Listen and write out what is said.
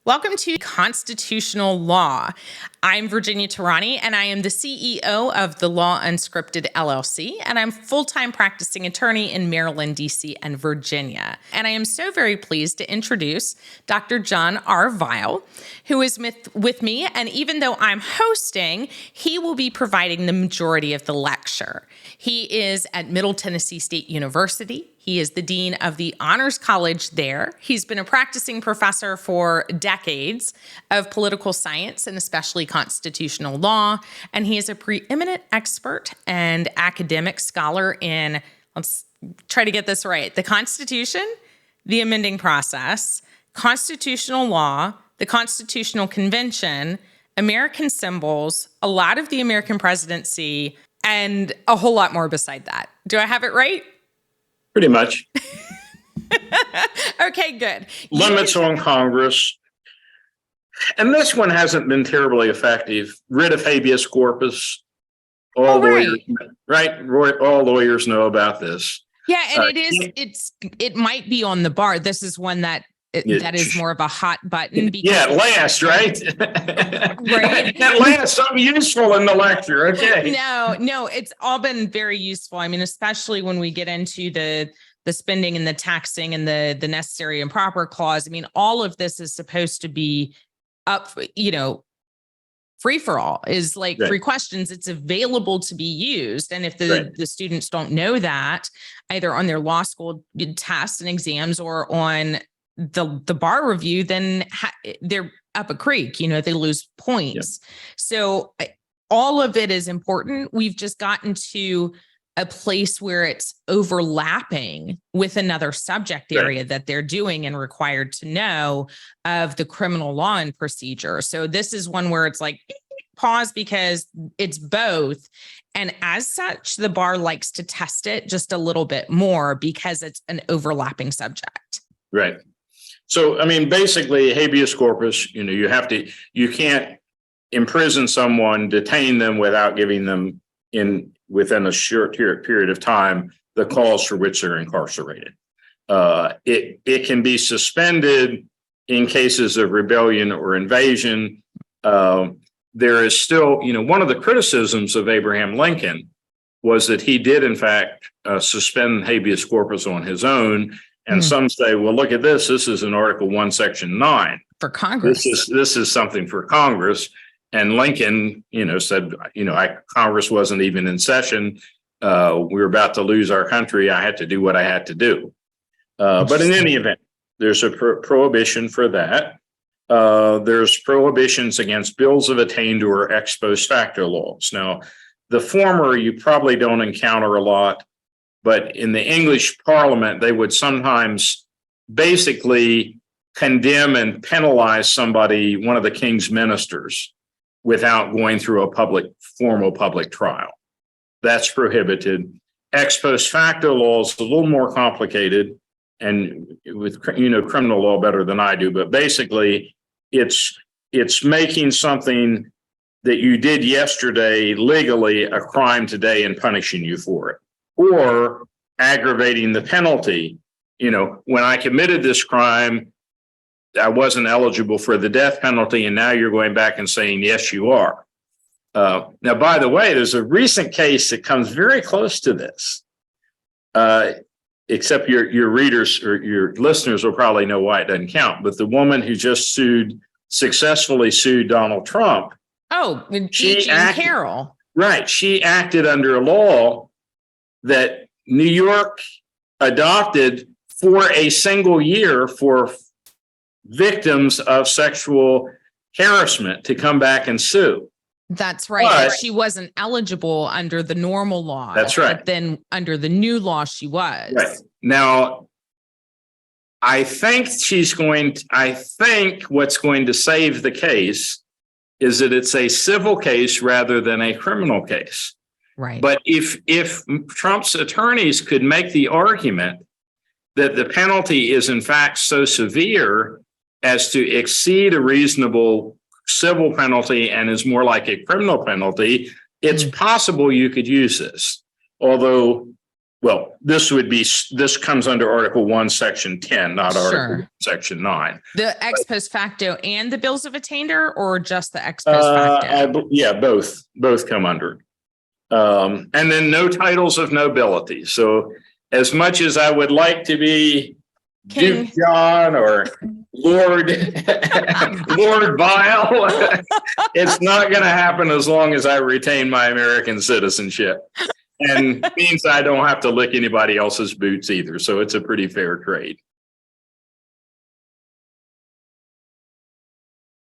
Welcome to Constitutional Law. I'm Virginia Tarani, and I am the CEO of the Law Unscripted LLC, and I'm a full-time practicing attorney in Maryland, D.C., and Virginia. And I am so very pleased to introduce Dr. John R. Weil, who is with me, and even though I'm hosting, he will be providing the majority of the lecture. He is at Middle Tennessee State University. He is the dean of the Honors College there. He's been a practicing professor for decades of political science and especially constitutional law. And he is a preeminent expert and academic scholar in, let's try to get this right, the Constitution, the amending process, constitutional law, the Constitutional Convention, American symbols, a lot of the American presidency, and a whole lot more beside that. Do I have it right? Pretty much. Okay, good. Limits on Congress. And this one hasn't been terribly effective. Writ of habeas corpus. All lawyers know about this. Yeah, and it might be on the bar. This is one that is more of a hot button. At last, right? Right. At last, something useful in the lecture. Okay. No, it's all been very useful. I mean, especially when we get into the spending and the taxing and the necessary and proper clause. I mean, all of this is supposed to be up, free for all, is like free questions. It's available to be used. And if the students don't know that, either on their law school tests and exams or on the bar review, then they're up a creek, they lose points. Yeah. So all of it is important. We've just gotten to a place where it's overlapping with another subject area that they're doing and required to know of the criminal law and procedure. So this is one where it's like, pause, because it's both. And as such, the bar likes to test it just a little bit more because it's an overlapping subject. Right. So, I mean, basically habeas corpus, you can't imprison someone, detain them without giving them within a short period of time the cause for which they're incarcerated. It can be suspended in cases of rebellion or invasion. There is still, one of the criticisms of Abraham Lincoln was that he did, in fact, suspend habeas corpus on his own. And some say, well, look at this. This is in Article 1, Section 9. For Congress. This is something for Congress. And Lincoln, said, Congress wasn't even in session. We were about to lose our country. I had to do what I had to do. But in any event, there's a prohibition for that. There's prohibitions against bills of attainder or ex post facto laws. Now, the former you probably don't encounter a lot. But in the English Parliament, they would sometimes basically condemn and penalize somebody, one of the king's ministers, without going through a formal public trial. That's prohibited. Ex post facto law is a little more complicated, and with criminal law better than I do. But basically, it's making something that you did yesterday legally a crime today and punishing you for it. Or aggravating the penalty. When I committed this crime, I wasn't eligible for the death penalty, and now you're going back and saying, yes, you are. Now, by the way, there's a recent case that comes very close to this, except your readers or your listeners will probably know why it doesn't count. But the woman who just successfully sued Donald Trump. Oh, Jean Carroll. Right. She acted under a law that New York adopted for a single year for victims of sexual harassment to come back and sue. That's right. But she wasn't eligible under the normal law. That's right. But then under the new law, she was. Right. Now, I think what's going to save the case is that it's a civil case rather than a criminal case. Right. But if Trump's attorneys could make the argument that the penalty is in fact so severe as to exceed a reasonable civil penalty and is more like a criminal penalty, it's possible you could use this. Although Well, this comes under Article 1, Section 10, not Article Sure. 1, Section 9. The ex post facto and the bills of attainder, or just the ex post facto? Yeah, both come under it. And then no titles of nobility. So as much as I would like to be King. Duke John or Lord Vile, it's not going to happen as long as I retain my American citizenship. And means I don't have to lick anybody else's boots either. So it's a pretty fair trade.